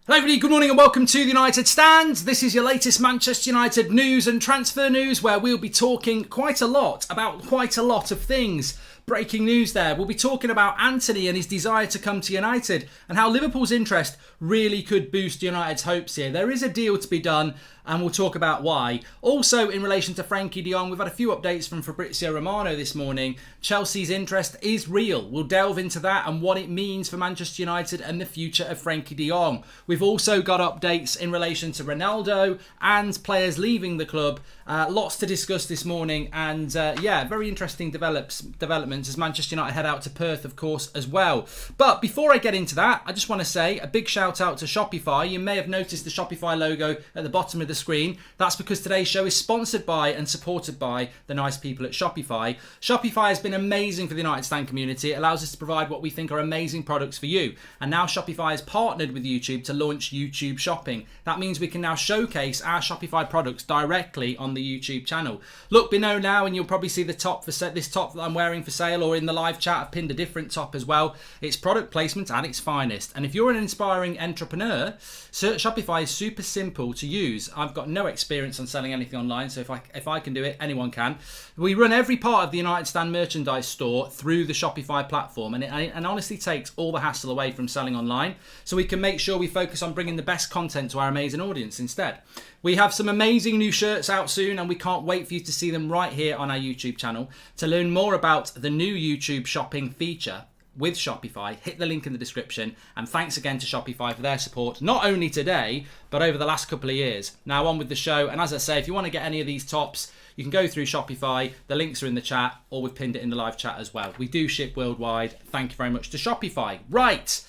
Hello everybody, good morning and welcome to the United Stand. This is your latest Manchester United news and transfer news where we'll be talking quite a lot about quite a lot of things. Breaking news there. We'll be talking about Antony and his desire to come to United and how Liverpool's interest really could boost United's hopes here. There is a deal to be done and we'll talk about why. Also in relation to Frankie Jong, we've had a few updates from Fabrizio Romano this morning. Chelsea's interest is real. We'll delve into that and what it means for Manchester United and the future of Frankie Jong. We've also got updates in relation to Ronaldo and players leaving the club. Lots to discuss this morning and very interesting developments as Manchester United head out to Perth, of course, as well. But before I get into that, I just want to say a big shout out to Shopify. You may have noticed the Shopify logo at the bottom of the screen. That's because today's show is sponsored by and supported by the nice people at Shopify. Shopify has been amazing for the United Stand community. It allows us to provide what we think are amazing products for you. And now Shopify has partnered with YouTube to launch YouTube Shopping. That means we can now showcase our Shopify products directly on the YouTube channel. Look below now and you'll probably see the top for this top that I'm wearing for sale, or in the live chat I've pinned a different top as well. It's product placement at its finest. And if you're an inspiring entrepreneur, Shopify is super simple to use. I've got no experience on selling anything online, so if I can do it, anyone can. We run every part of the United Stand merchandise store through the Shopify platform, and it honestly takes all the hassle away from selling online, so we can make sure we focus on bringing the best content to our amazing audience instead. We have some amazing new shirts out soon and we can't wait for you to see them right here on our YouTube channel. To learn more about the new YouTube shopping feature with Shopify, hit the link in the description, and thanks again to Shopify for their support, not only today, but over the last couple of years. Now on with the show, and as I say, if you want to get any of these tops, you can go through Shopify, the links are in the chat, or we've pinned it in the live chat as well. We do ship worldwide. Thank you very much to Shopify. Right,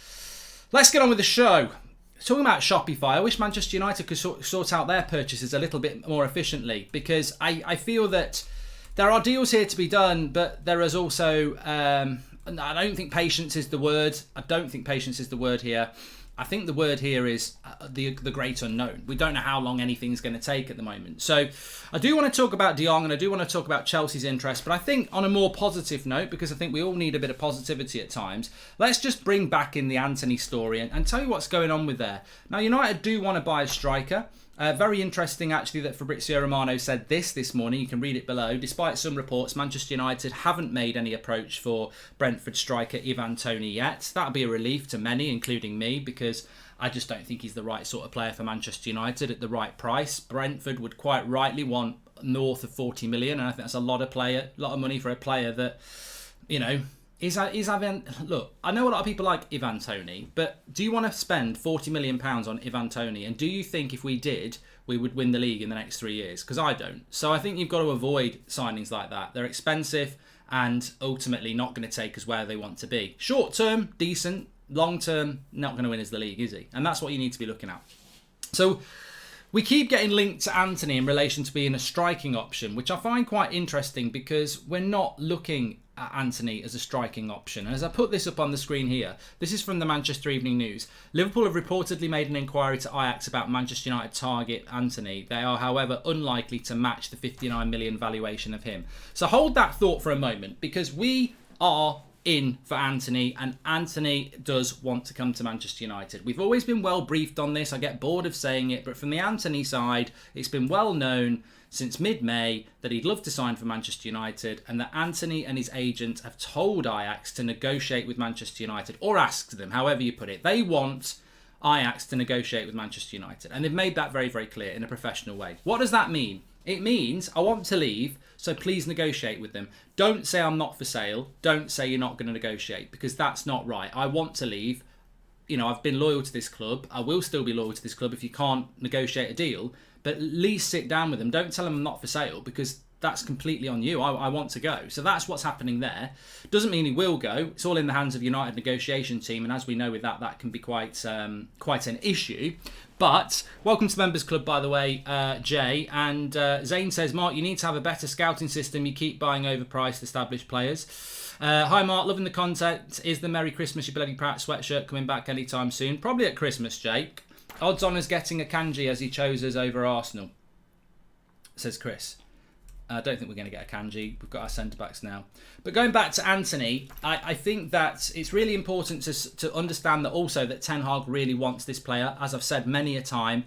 let's get on with the show. Talking about Shopify, I wish Manchester United could sort out their purchases a little bit more efficiently, because I feel that there are deals here to be done, but there is also, I don't think patience is the word. I don't think patience is the word here. I think the word here is the great unknown. We don't know how long anything's going to take at the moment. So I do want to talk about De Jong and I do want to talk about Chelsea's interest, but I think on a more positive note, because I think we all need a bit of positivity at times, let's just bring back in the Antony story and tell you what's going on with there. Now, United do want to buy a striker. Very interesting, actually, that Fabrizio Romano said this morning. You can read it below. Despite some reports, Manchester United haven't made any approach for Brentford striker Antony yet. That'll be a relief to many, including me, because I just don't think he's the right sort of player for Manchester United at the right price. Brentford would quite rightly want north of 40 million, and I think that's a lot of money for a player that, you know, look, I know a lot of people like Antony, but do you want to spend £40 million on Antony? And do you think if we did, we would win the league in the next 3 years? Because I don't. So I think you've got to avoid signings like that. They're expensive and ultimately not going to take us where they want to be. Short term, decent. Long term, not going to win us the league, is he? And that's what you need to be looking at. So we keep getting linked to Antony in relation to being a striking option, which I find quite interesting because we're not looking at Antony as a striking option. And as I put this up on the screen here, this is from the Manchester Evening News. Liverpool have reportedly made an inquiry to Ajax about Manchester United target Antony. They are, however, unlikely to match the 59 million valuation of him. So hold that thought for a moment, because we are in for Antony, and Antony does want to come to Manchester United. We've always been well briefed on this. I get bored of saying it, but from the Antony side, it's been well known since mid-May that he'd love to sign for Manchester United, and that Antony and his agent have told Ajax to negotiate with Manchester United, or asked them, however you put it. They want Ajax to negotiate with Manchester United, and they've made that very, very clear in a professional way. What does that mean? It means I want to leave, so please negotiate with them. Don't say I'm not for sale. Don't say you're not going to negotiate, because that's not right. I want to leave. You know, I've been loyal to this club. I will still be loyal to this club if you can't negotiate a deal. But at least sit down with them. Don't tell them I'm not for sale, because that's completely on you. I want to go. So that's what's happening there. Doesn't mean he will go. It's all in the hands of United negotiation team. And as we know with that, that can be quite an issue. But welcome to the Members Club, by the way, Jay. And Zane says, Mark, you need to have a better scouting system. You keep buying overpriced established players. Hi, Mark. Loving the content. Is the Merry Christmas, you bloody Pratt sweatshirt coming back anytime soon? Probably at Christmas, Jake. Odds on us getting a Kanji as he chose us over Arsenal, says Chris. I don't think we're going to get a Kanji. We've got our centre-backs now. But going back to Antony, I think that it's really important to understand that also that Ten Hag really wants this player. As I've said many a time,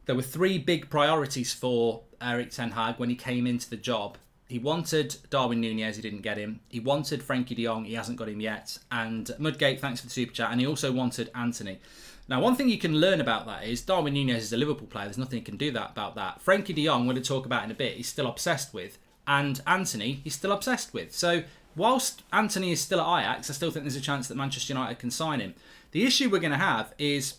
there were 3 big priorities for Erik Ten Hag when he came into the job. He wanted Darwin Núñez, he didn't get him. He wanted Frankie de Jong, he hasn't got him yet. And Mudgate, thanks for the super chat. And he also wanted Antony. Now, one thing you can learn about that is Darwin Núñez is a Liverpool player. There's nothing you can do about that. Frankie de Jong, we're going to talk about in a bit, he's still obsessed with. And Antony, he's still obsessed with. So, whilst Antony is still at Ajax, I still think there's a chance that Manchester United can sign him. The issue we're going to have is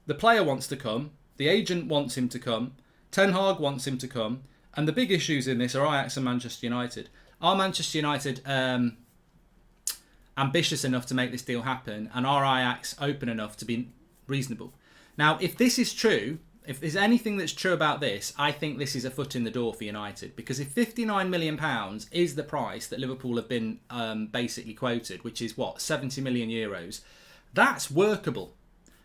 the player wants to come, the agent wants him to come, Ten Hag wants him to come, and the big issues in this are Ajax and Manchester United. Are Manchester United ambitious enough to make this deal happen, and are Ajax open enough to be reasonable? Now, if this is true, if there's anything that's true about this, I think this is a foot in the door for United, because if £59 million is the price that Liverpool have been basically quoted, which is what, 70 million euros, that's workable.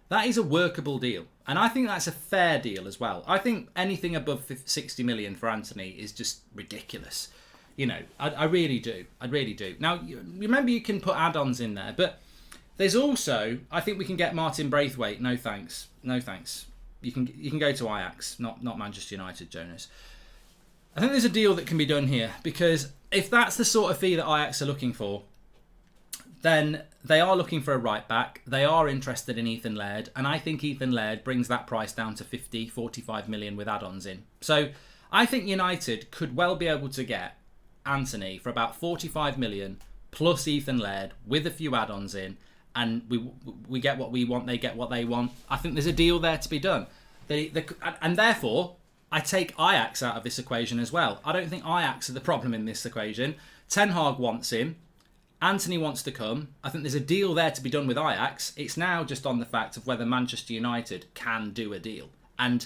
That is a workable deal, and I think that's a fair deal as well. I think anything above 60 million for Antony is just ridiculous. You know, I really do. I really do. Now, remember, you can put add-ons in there, but there's also, I think we can get Martin Braithwaite. No thanks. No thanks. You can go to Ajax, not Manchester United, Jonas. I think there's a deal that can be done here, because if that's the sort of fee that Ajax are looking for, then they are looking for a right back. They are interested in Ethan Laird, and I think Ethan Laird brings that price down to 45 million with add-ons in. So I think United could well be able to get Antony for about 45 million plus Ethan Laird with a few add-ons in, and we get what we want, they get what they want. I think there's a deal there to be done. And therefore, I take Ajax out of this equation as well. I don't think Ajax are the problem in this equation. Ten Hag wants him. Antony wants to come. I think there's a deal there to be done with Ajax. It's now just on the fact of whether Manchester United can do a deal. And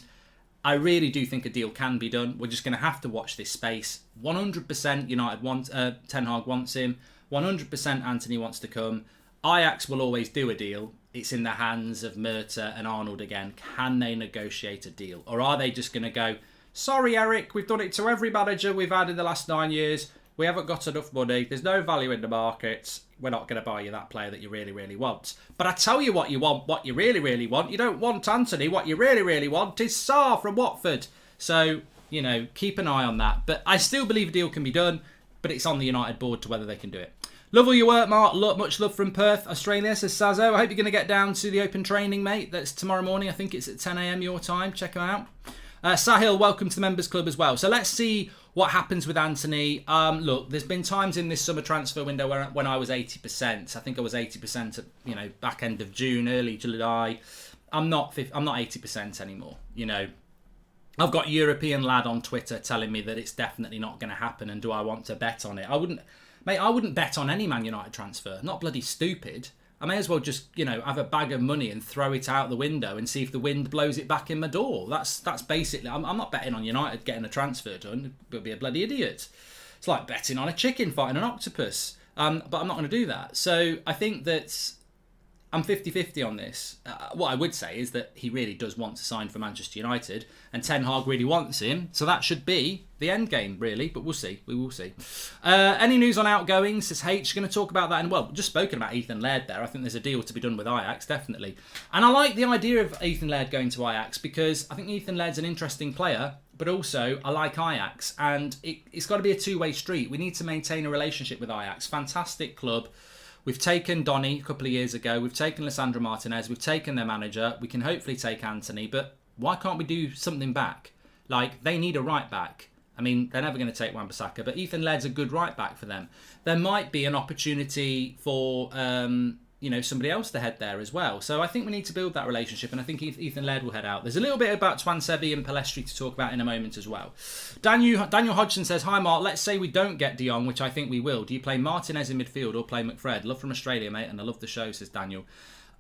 I really do think a deal can be done. We're just going to have to watch this space. 100% United want Ten Hag wants him. 100% Antony wants to come. Ajax will always do a deal. It's in the hands of Murta and Arnold again. Can they negotiate a deal? Or are they just going to go, sorry, Eric, we've done it to every manager we've had in the last 9 years. We haven't got enough money. There's no value in the markets. We're not going to buy you that player that you really, really want. But I tell you what you want, what you really, really want. You don't want Antony. What you really, really want is Sarr from Watford. So, you know, keep an eye on that. But I still believe a deal can be done, but it's on the United board to whether they can do it. Love all your work, Mark. Much love from Perth, Australia, says Sazo. I hope you're going to get down to the open training, mate. That's tomorrow morning. I think it's at 10 a.m. your time. Check them out. Sahil, welcome to the Members Club as well. So let's see what happens with Antony. Look, there's been times in this summer transfer window when I was 80%. I think I was 80% at back end of June, early July. I'm not 80% anymore. You know, I've got European lad on Twitter telling me that it's definitely not going to happen, and do I want to bet on it? I wouldn't bet on any Man United transfer. I'm not bloody stupid. I may as well just, have a bag of money and throw it out the window and see if the wind blows it back in my door. That's basically... I'm not betting on United getting a transfer done. It would be a bloody idiot. It's like betting on a chicken fighting an octopus. But I'm not going to do that. So I think that I'm 50-50 on this. What I would say is that he really does want to sign for Manchester United, and Ten Hag really wants him. So that should be the end game, really. But we'll see. We will see. Any news on outgoings? Says H. Going to talk about that. And well, just spoken about Ethan Laird there. I think there's a deal to be done with Ajax, definitely. And I like the idea of Ethan Laird going to Ajax, because I think Ethan Laird's an interesting player. But also, I like Ajax. And it's got to be a two-way street. We need to maintain a relationship with Ajax. Fantastic club. We've taken Donny a couple of years ago. We've taken Lisandro Martinez. We've taken their manager. We can hopefully take Antony. But why can't we do something back? Like, they need a right back. I mean, they're never going to take Wan-Bissaka, but Ethan Laird's a good right back for them. There might be an opportunity for, somebody else to head there as well. So I think we need to build that relationship, and I think Ethan Laird will head out. There's a little bit about Twansevi and Palestri to talk about in a moment as well. Daniel Hodgson says, hi Mark, let's say we don't get De Jong, which I think we will. Do you play Martinez in midfield or play McFred? Love from Australia, mate, and I love the show, says Daniel.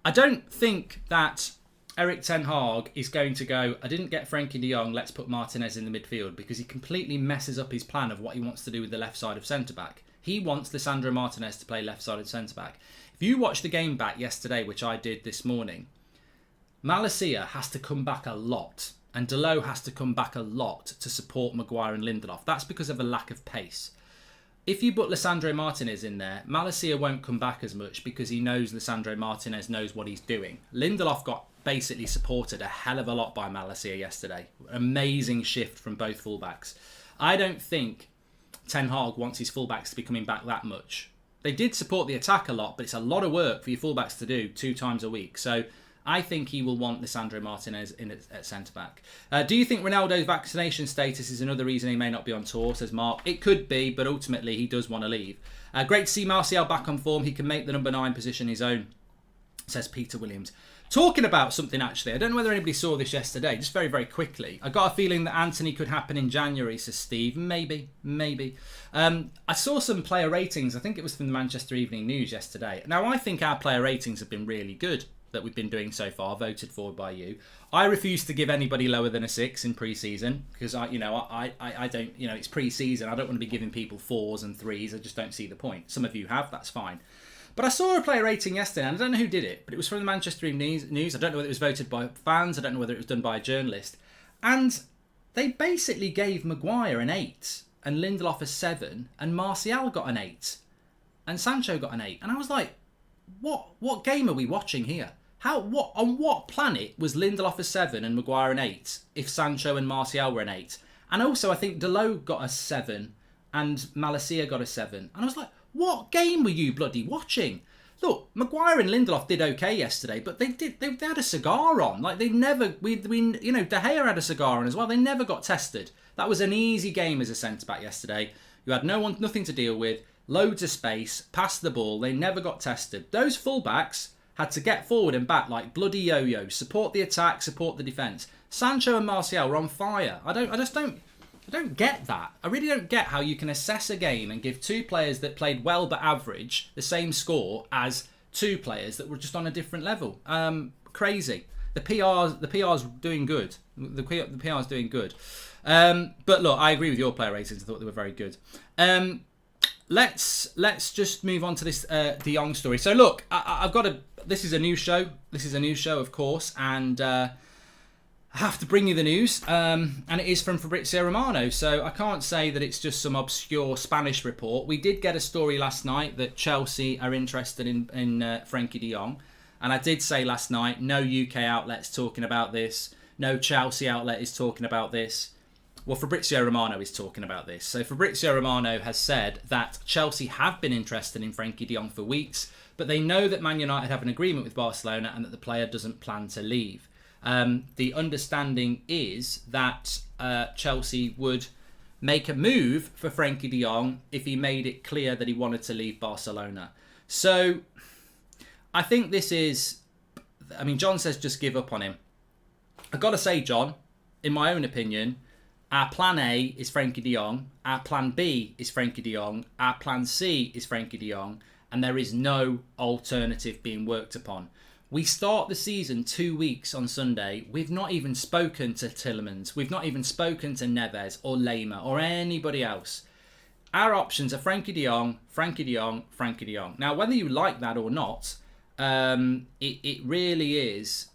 I don't think that Erik Ten Hag is going to go, I didn't get Frankie de Jong, let's put Martinez in the midfield, because he completely messes up his plan of what he wants to do with the left side of centre-back. He wants Lisandro Martinez to play left-sided centre-back. If you watch the game back yesterday, which I did this morning, Malacia has to come back a lot And Delo has to come back a lot to support Maguire and Lindelof. That's because of a lack of pace. If you put Lisandro Martinez in there, Malacia won't come back as much because he knows Lisandro Martinez knows what he's doing. Lindelof got basically supported a hell of a lot by Malacia yesterday. Amazing shift from both fullbacks. I don't think Ten Hag wants his fullbacks to be coming back that much. They did support the attack a lot, but it's a lot of work for your fullbacks to do 2 times a week. So I think he will want Lisandro Martinez in at centre-back. Do you think Ronaldo's vaccination status is another reason he may not be on tour, says Mark? It could be, but ultimately he does want to leave. Great to see Martial back on form. He can make the number 9 position his own, says Peter Williams. Talking about something, actually, I don't know whether anybody saw this yesterday, just very, very quickly. I got a feeling that Antony could happen in January, says Steve. Maybe. I saw some player ratings. I think it was from the Manchester Evening News yesterday. Now, I think our player ratings have been really good that we've been doing so far, voted for by you. I refuse to give anybody lower than a 6 in pre-season because I don't, it's pre-season. I don't want to be giving people 4s and 3s. I just don't see the point. Some of you have, that's fine. But I saw a player rating yesterday, and I don't know who did it, but it was from the Manchester Evening News. I don't know whether it was voted by fans. I don't know whether it was done by a journalist. And they basically gave Maguire an 8, and Lindelof a 7, and Martial got an 8, and Sancho got an 8. And I was like, what game are we watching here? On what planet was Lindelof a 7 and Maguire an 8 if Sancho and Martial were an 8? And also, I think Delo got a 7 and Malacia got a 7. And I was like, what game were you bloody watching? Look, Maguire and Lindelof did okay yesterday, but they had a cigar on. Like, they never, De Gea had a cigar on as well. They never got tested. That was an easy game as a centre-back yesterday. You had nothing to deal with, loads of space, passed the ball. They never got tested. Those fullbacks had to get forward and back like bloody yo-yos, support the attack, support the defence. Sancho and Martial were on fire. I don't get that. I really don't get how you can assess a game and give 2 players that played well but average the same score as 2 players that were just on a different level. Crazy. The PR's doing good. The PR's doing good. But look, I agree with your player ratings. I thought they were very good. Let's just move on to this De Jong story. So look, I've got a. This is a new show. This is a new show, of course, and I have to bring you the news. And it is from Fabrizio Romano. So I can't say that it's just some obscure Spanish report. We did get a story last night that Chelsea are interested in Frankie De Jong, and I did say last night, no UK outlets talking about this. No Chelsea outlet is talking about this. Well, Fabrizio Romano is talking about this. So Fabrizio Romano has said that Chelsea have been interested in Frankie De Jong for weeks, but they know that Man United have an agreement with Barcelona and that the player doesn't plan to leave. The understanding is that Chelsea would make a move for Frankie De Jong if he made it clear that he wanted to leave Barcelona. So I think this is... I mean, John says just give up on him. I've got to say, John, in my own opinion, our plan A is Frankie De Jong, our plan B is Frankie De Jong, our plan C is Frankie De Jong, and there is no alternative being worked upon. We start the season 2 weeks on Sunday. We've not even spoken to Tielemans. We've not even spoken to Neves or Lema or anybody else. Our options are Frankie De Jong, Frankie De Jong, Frankie De Jong. Now, whether you like that or not, it really is...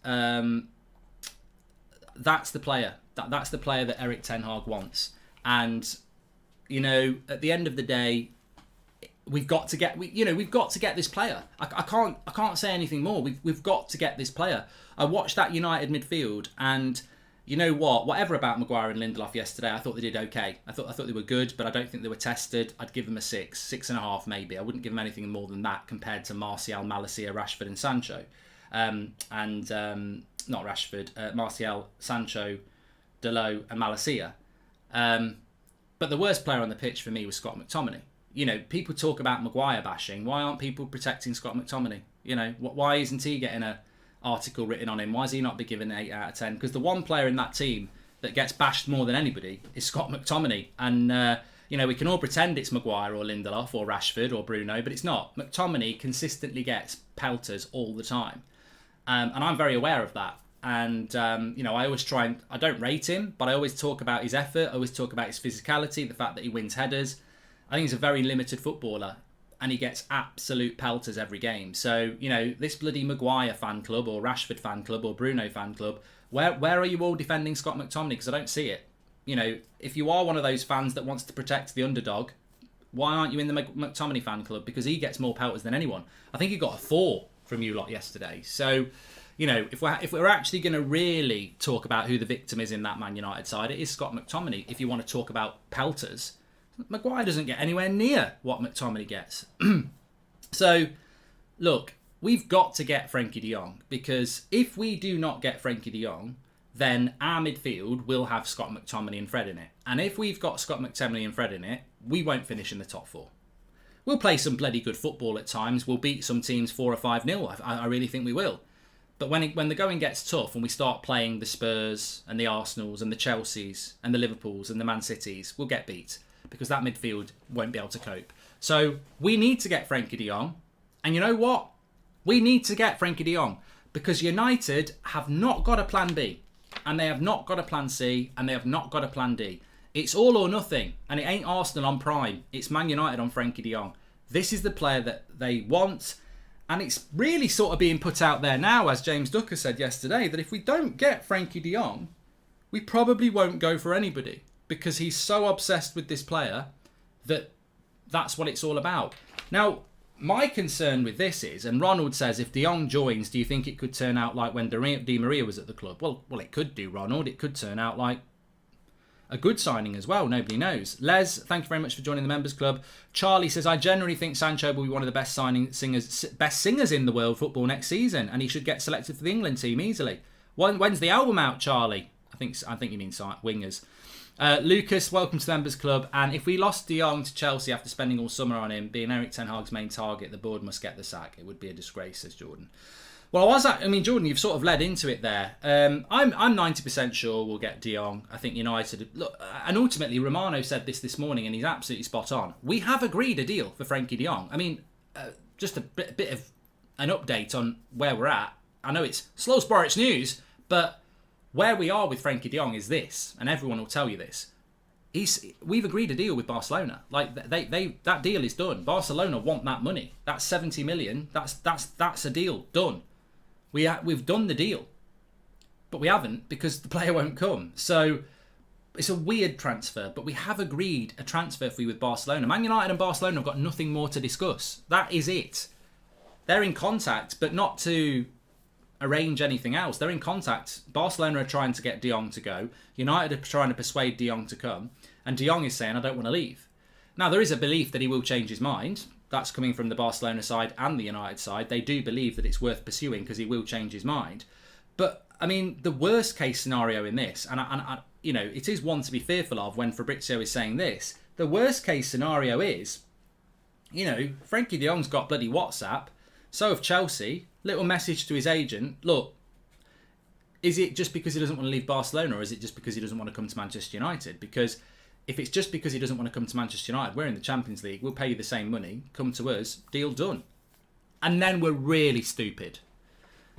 that's the player. That's the player that Erik Ten Hag wants. And, at the end of the day, we've got to get this player. I can't say anything more. We've got to get this player. I watched that United midfield, and you know what? Whatever about Maguire and Lindelof yesterday, I thought they did okay. I thought they were good, but I don't think they were tested. I'd give them a 6.5 maybe. I wouldn't give them anything more than that compared to Martial, Malacia, Rashford, and Sancho. Not Rashford, Martial, Sancho, Delo, and Malacia. But the worst player on the pitch for me was Scott McTominay. People talk about Maguire bashing. Why aren't people protecting Scott McTominay? Why isn't he getting an article written on him? Why is he not be given 8 out of 10? Because the one player in that team that gets bashed more than anybody is Scott McTominay. And, we can all pretend it's Maguire or Lindelof or Rashford or Bruno, but it's not. McTominay consistently gets pelters all the time. And I'm very aware of that. And, I always I don't rate him, but I always talk about his effort. I always talk about his physicality, the fact that he wins headers. I think he's a very limited footballer. and he gets absolute pelters every game. So, you know, this bloody Maguire fan club or Rashford fan club or Bruno fan club, where are you all defending Scott McTominay? Because I don't see it. You know, if you are one of those fans that wants to protect the underdog, why aren't you in the McTominay fan club? Because he gets more pelters than anyone. I think he got a 4 from you lot yesterday. So, you know, if we're actually going to really talk about who the victim is in that Man United side, it is Scott McTominay. If you want to talk about pelters, Maguire doesn't get anywhere near what McTominay gets. So, look, we've got to get Frankie de Jong, because if we do not get Frankie de Jong, then our midfield will have Scott McTominay and Fred in it. And if we've got Scott McTominay and Fred in it, we won't finish in the top 4. We'll play some bloody good football at times. We'll beat some teams 4 or 5-0. I really think we will. But when the going gets tough and we start playing the Spurs and the Arsenals and the Chelseas and the Liverpools and the Man Cities, we'll get beat, because that midfield won't be able to cope. So we need to get Frankie de Jong. And you know what? We need to get Frankie de Jong, because United have not got a plan B, and they have not got a plan C, and they have not got a plan D. It's all or nothing, and it ain't Arsenal on Prime. It's Man United on Frankie de Jong. This is the player that they want, and it's really sort of being put out there now, as James Ducker said yesterday, that if we don't get Frankie de Jong, we probably won't go for anybody, because he's so obsessed with this player that that's what it's all about. Now, my concern with this is, and Ronald says, if de Jong joins, do you think it could turn out like when Di Maria was at the club? Well, it could do, Ronald. It could turn out like a good signing as well. Nobody knows. Les, thank you very much for joining the members club. Charlie says, I generally think Sancho will be one of the best singers in the world football next season, and he should get selected for the England team easily. When's the album out, Charlie? I think you mean wingers. Lucas, welcome to the members club. And if we lost de Jong to Chelsea after spending all summer on him, being Eric Ten Hag's main target, the board must get the sack. It would be a disgrace, says Jordan. Well, Jordan, you've sort of led into it there. I'm 90% sure we'll get de Jong. I think United... Look, and ultimately, Romano said this morning, and he's absolutely spot on. We have agreed a deal for Frankie de Jong. I mean, just a bit of an update on where we're at. I know it's slow Sports news, but where we are with Frankie de Jong is this, and everyone will tell you this. We've agreed a deal with Barcelona. Like that deal is done. Barcelona want that money. That's 70 million. That's a deal done. We've done the deal, but we haven't, because the player won't come. So it's a weird transfer, but we have agreed a transfer fee with Barcelona. Man United and Barcelona have got nothing more to discuss. That is it. They're in contact, but not to arrange anything else. They're in contact. Barcelona are trying to get de Jong to go. United are trying to persuade de Jong to come, and de Jong is saying, I don't want to leave. Now, there is a belief that he will change his mind. That's coming from the Barcelona side and the United side. They do believe that it's worth pursuing because he will change his mind. But, I mean, the worst case scenario in this, and you know, it is one to be fearful of when Fabrizio is saying this, the worst case scenario is, you know, Frankie de Jong's got bloody WhatsApp, so have Chelsea, little message to his agent, look, is it just because he doesn't want to leave Barcelona, or is it just because he doesn't want to come to Manchester United? Because if it's just because he doesn't want to come to Manchester United, we're in the Champions League, we'll pay you the same money, come to us, deal done. And then we're really stupid.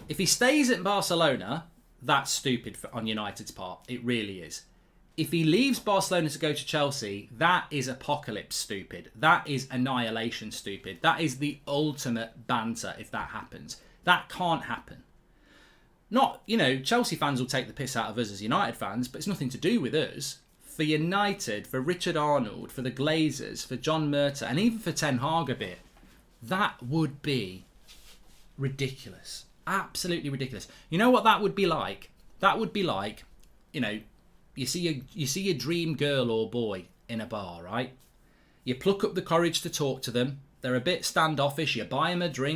If he stays at Barcelona, that's stupid on United's part. It really is. If he leaves Barcelona to go to Chelsea, that is apocalypse stupid. That is annihilation stupid. That is the ultimate banter if that happens. That can't happen. Not, you know, Chelsea fans will take the piss out of us as United fans, but it's nothing to do with us. For United, for Richard Arnold, for the Glazers, for John Murtagh, and even for Ten Hag a bit, that would be ridiculous. Absolutely ridiculous. You know what that would be like? That would be like, you know, you see your dream girl or boy in a bar, right? You pluck up the courage to talk to them. They're a bit standoffish. You buy them a drink.